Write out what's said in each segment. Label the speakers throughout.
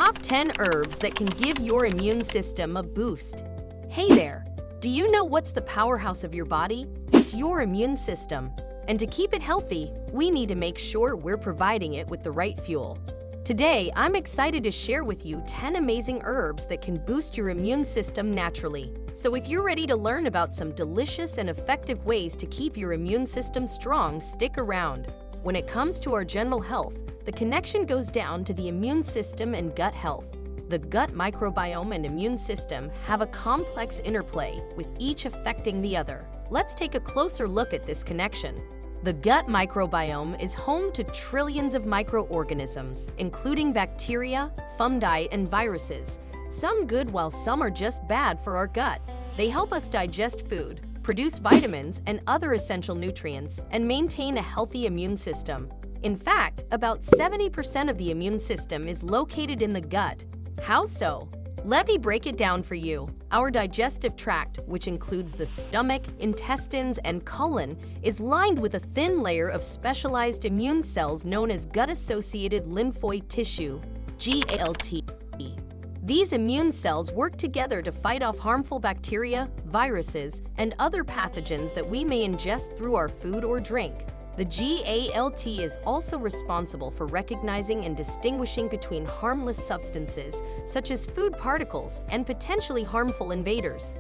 Speaker 1: Top 10 herbs that can give your immune system a boost. Hey there! Do you know what's the powerhouse of your body? It's your immune system. And to keep it healthy, we need to make sure we're providing it with the right fuel. Today, I'm excited to share with you 10 amazing herbs that can boost your immune system naturally. So if you're ready to learn about some delicious and effective ways to keep your immune system strong, stick around. When it comes to our general health, the connection goes down to the immune system and gut health. The gut microbiome and immune system have a complex interplay, with each affecting the other. Let's take a closer look at this connection. The gut microbiome is home to trillions of microorganisms, including bacteria, fungi, and viruses. Some good while some are just bad for our gut. They help us digest food, produce vitamins and other essential nutrients, and maintain a healthy immune system. In fact, about 70% of the immune system is located in the gut. How so? Let me break it down for you. Our digestive tract, which includes the stomach, intestines, and colon, is lined with a thin layer of specialized immune cells known as gut-associated lymphoid tissue, GALT. These immune cells work together to fight off harmful bacteria, viruses, and other pathogens that we may ingest through our food or drink. The GALT is also responsible for recognizing and distinguishing between harmless substances, such as food particles, and potentially harmful invaders.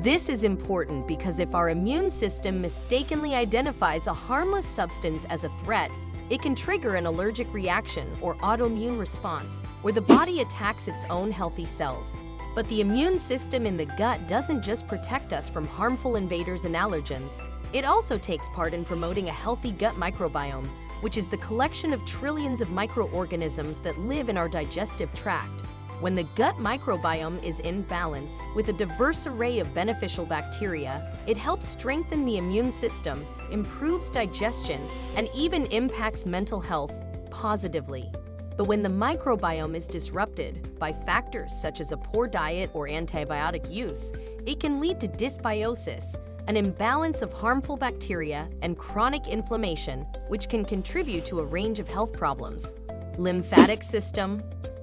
Speaker 1: This is important because if our immune system mistakenly identifies a harmless substance as a threat, it can trigger an allergic reaction or autoimmune response, where the body attacks its own healthy cells. But the immune system in the gut doesn't just protect us from harmful invaders and allergens. It also takes part in promoting a healthy gut microbiome, which is the collection of trillions of microorganisms that live in our digestive tract. When the gut microbiome is in balance, with a diverse array of beneficial bacteria, it helps strengthen the immune system, improves digestion, and even impacts mental health positively. But when the microbiome is disrupted by factors such as a poor diet or antibiotic use, it can lead to dysbiosis, an imbalance of harmful bacteria, and chronic inflammation, which can contribute to a range of health problems. Lymphatic system.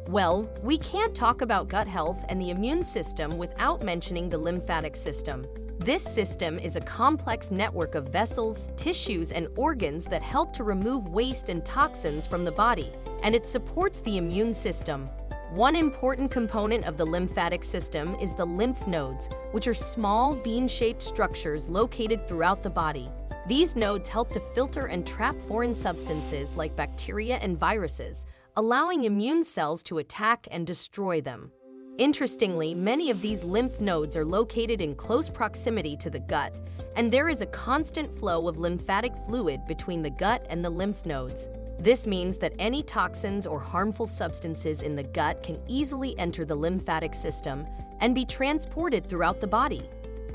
Speaker 1: Well, we can't talk about gut health and the immune system without mentioning the lymphatic system. This system is a complex network of vessels, tissues, and organs that help to remove waste and toxins from the body, and it supports the immune system. One important component of the lymphatic system is the lymph nodes, which are small, bean-shaped structures located throughout the body. These nodes help to filter and trap foreign substances like bacteria and viruses, allowing immune cells to attack and destroy them. Interestingly, many of these lymph nodes are located in close proximity to the gut, and there is a constant flow of lymphatic fluid between the gut and the lymph nodes. This means that any toxins or harmful substances in the gut can easily enter the lymphatic system and be transported throughout the body.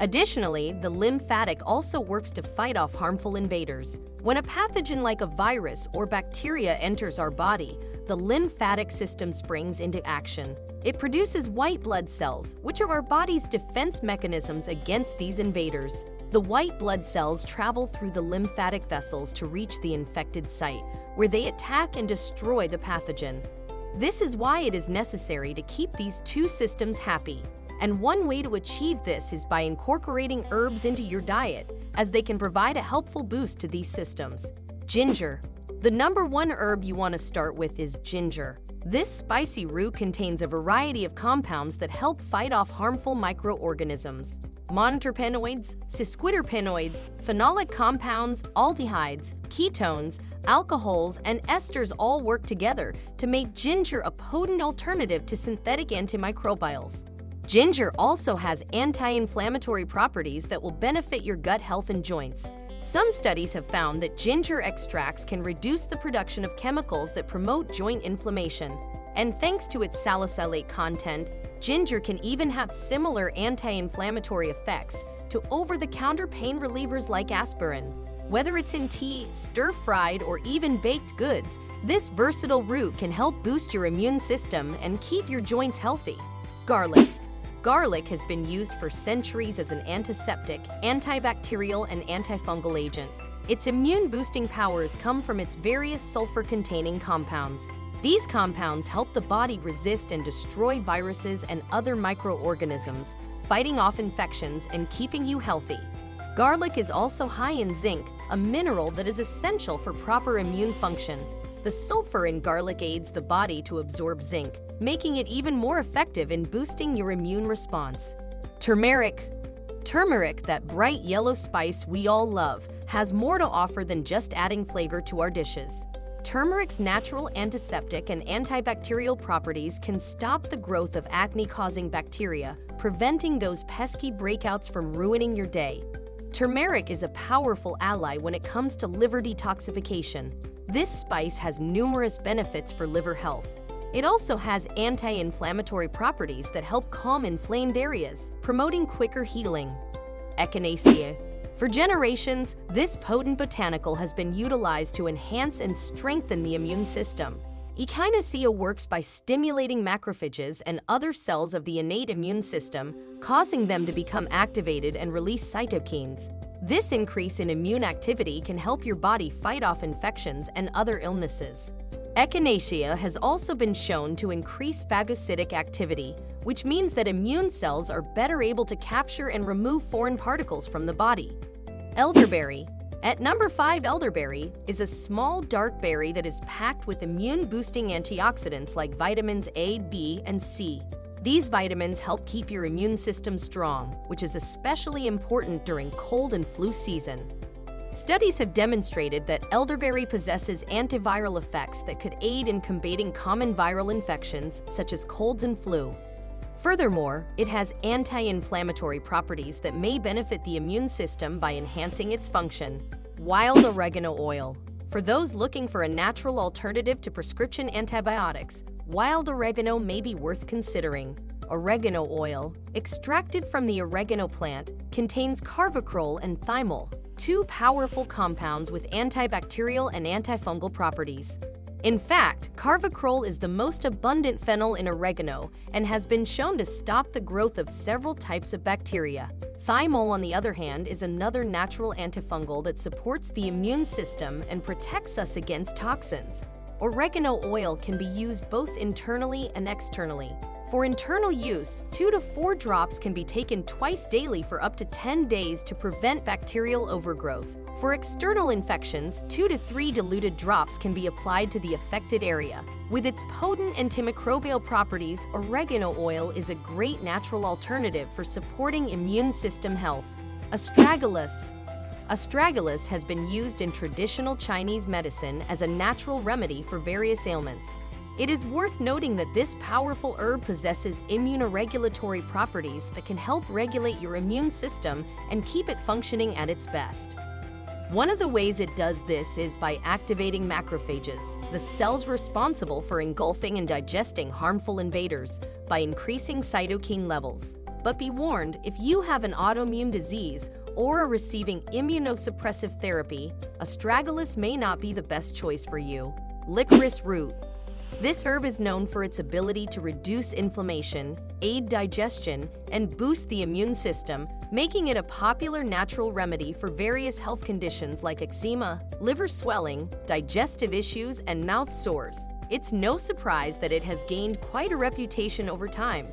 Speaker 1: Additionally, the lymphatic also works to fight off harmful invaders. When a pathogen like a virus or bacteria enters our body, the lymphatic system springs into action. It produces white blood cells, which are our body's defense mechanisms against these invaders. The white blood cells travel through the lymphatic vessels to reach the infected site, where they attack and destroy the pathogen. This is why it is necessary to keep these two systems happy. And one way to achieve this is by incorporating herbs into your diet, as they can provide a helpful boost to these systems. Ginger. The number one herb you want to start with is ginger. This spicy root contains a variety of compounds that help fight off harmful microorganisms. Monoterpenoids, sesquiterpenoids, phenolic compounds, aldehydes, ketones, alcohols, and esters all work together to make ginger a potent alternative to synthetic antimicrobials. Ginger also has anti-inflammatory properties that will benefit your gut health and joints. Some studies have found that ginger extracts can reduce the production of chemicals that promote joint inflammation. And thanks to its salicylate content, ginger can even have similar anti-inflammatory effects to over-the-counter pain relievers like aspirin. Whether it's in tea, stir-fried, or even baked goods, this versatile root can help boost your immune system and keep your joints healthy. Garlic. Garlic has been used for centuries as an antiseptic, antibacterial, and antifungal agent. Its immune-boosting powers come from its various sulfur-containing compounds. These compounds help the body resist and destroy viruses and other microorganisms, fighting off infections and keeping you healthy. Garlic is also high in zinc, a mineral that is essential for proper immune function. The sulfur in garlic aids the body to absorb zinc, making it even more effective in boosting your immune response. Turmeric. Turmeric, that bright yellow spice we all love, has more to offer than just adding flavor to our dishes. Turmeric's natural antiseptic and antibacterial properties can stop the growth of acne-causing bacteria, preventing those pesky breakouts from ruining your day. Turmeric is a powerful ally when it comes to liver detoxification. This spice has numerous benefits for liver health. It also has anti-inflammatory properties that help calm inflamed areas, promoting quicker healing. Echinacea. For generations, this potent botanical has been utilized to enhance and strengthen the immune system. Echinacea works by stimulating macrophages and other cells of the innate immune system, causing them to become activated and release cytokines. This increase in immune activity can help your body fight off infections and other illnesses. Echinacea has also been shown to increase phagocytic activity, which means that immune cells are better able to capture and remove foreign particles from the body. Elderberry. At number 5, elderberry is a small dark berry that is packed with immune-boosting antioxidants like vitamins A, B, and C. These vitamins help keep your immune system strong, which is especially important during cold and flu season. Studies have demonstrated that elderberry possesses antiviral effects that could aid in combating common viral infections such as colds and flu. Furthermore, it has anti-inflammatory properties that may benefit the immune system by enhancing its function. Wild oregano oil. For those looking for a natural alternative to prescription antibiotics, wild oregano may be worth considering. Oregano oil, extracted from the oregano plant, contains carvacrol and thymol, two powerful compounds with antibacterial and antifungal properties. In fact, carvacrol is the most abundant phenol in oregano and has been shown to stop the growth of several types of bacteria. Thymol, on the other hand, is another natural antifungal that supports the immune system and protects us against toxins. Oregano oil can be used both internally and externally. For internal use, 2 to 4 drops can be taken twice daily for up to 10 days to prevent bacterial overgrowth. For external infections, 2 to 3 diluted drops can be applied to the affected area. With its potent antimicrobial properties, oregano oil is a great natural alternative for supporting immune system health. Astragalus. Astragalus has been used in traditional Chinese medicine as a natural remedy for various ailments. It is worth noting that this powerful herb possesses immunoregulatory properties that can help regulate your immune system and keep it functioning at its best. One of the ways it does this is by activating macrophages, the cells responsible for engulfing and digesting harmful invaders, by increasing cytokine levels. But be warned, if you have an autoimmune disease or are receiving immunosuppressive therapy, astragalus may not be the best choice for you. Licorice root. This herb is known for its ability to reduce inflammation, aid digestion, and boost the immune system, making it a popular natural remedy for various health conditions like eczema, liver swelling, digestive issues, and mouth sores. It's no surprise that it has gained quite a reputation over time.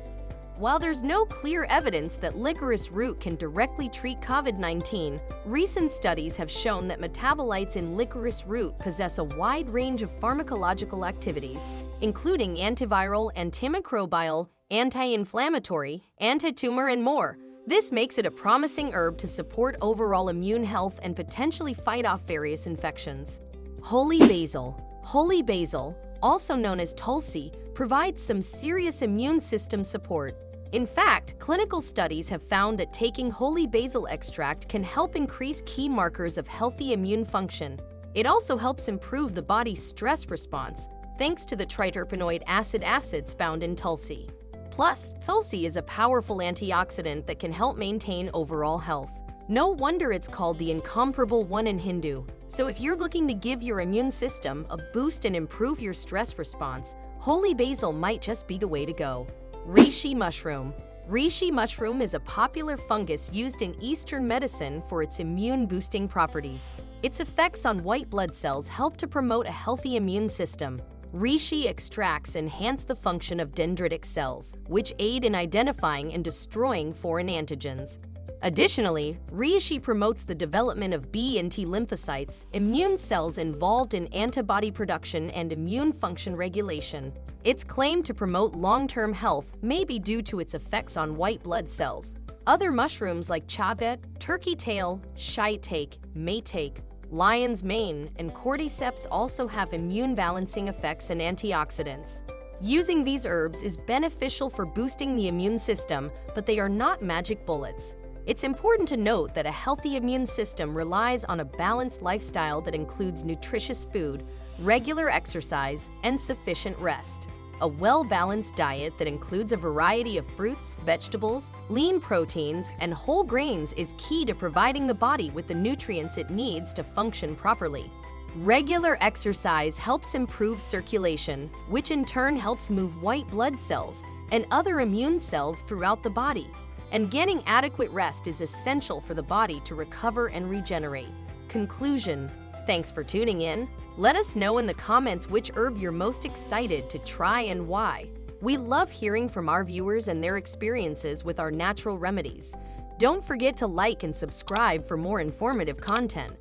Speaker 1: While there's no clear evidence that licorice root can directly treat COVID-19, recent studies have shown that metabolites in licorice root possess a wide range of pharmacological activities, including antiviral, antimicrobial, anti-inflammatory, anti-tumor, and more. This makes it a promising herb to support overall immune health and potentially fight off various infections. Holy basil. Holy basil, also known as tulsi, provides some serious immune system support. In fact, clinical studies have found that taking holy basil extract can help increase key markers of healthy immune function. It also helps improve the body's stress response, thanks to the triterpenoid acids found in tulsi. Plus, tulsi is a powerful antioxidant that can help maintain overall health. No wonder it's called the incomparable one in Hindu. So if you're looking to give your immune system a boost and improve your stress response, holy basil might just be the way to go. Reishi mushroom. Reishi mushroom is a popular fungus used in Eastern medicine for its immune-boosting properties. Its effects on white blood cells help to promote a healthy immune system. Reishi extracts enhance the function of dendritic cells, which aid in identifying and destroying foreign antigens. Additionally, reishi promotes the development of B and T lymphocytes, immune cells involved in antibody production and immune function regulation. Its claim to promote long-term health may be due to its effects on white blood cells. Other mushrooms like chavet, turkey tail, shiitake, maitake, lion's mane, and cordyceps also have immune-balancing effects and antioxidants. Using these herbs is beneficial for boosting the immune system, but they are not magic bullets. It's important to note that a healthy immune system relies on a balanced lifestyle that includes nutritious food, regular exercise, and sufficient rest. A well-balanced diet that includes a variety of fruits, vegetables, lean proteins, and whole grains is key to providing the body with the nutrients it needs to function properly. Regular exercise helps improve circulation, which in turn helps move white blood cells and other immune cells throughout the body. And getting adequate rest is essential for the body to recover and regenerate. Conclusion: thanks for tuning in. Let us know in the comments which herb you're most excited to try and why. We love hearing from our viewers and their experiences with our natural remedies. Don't forget to like and subscribe for more informative content.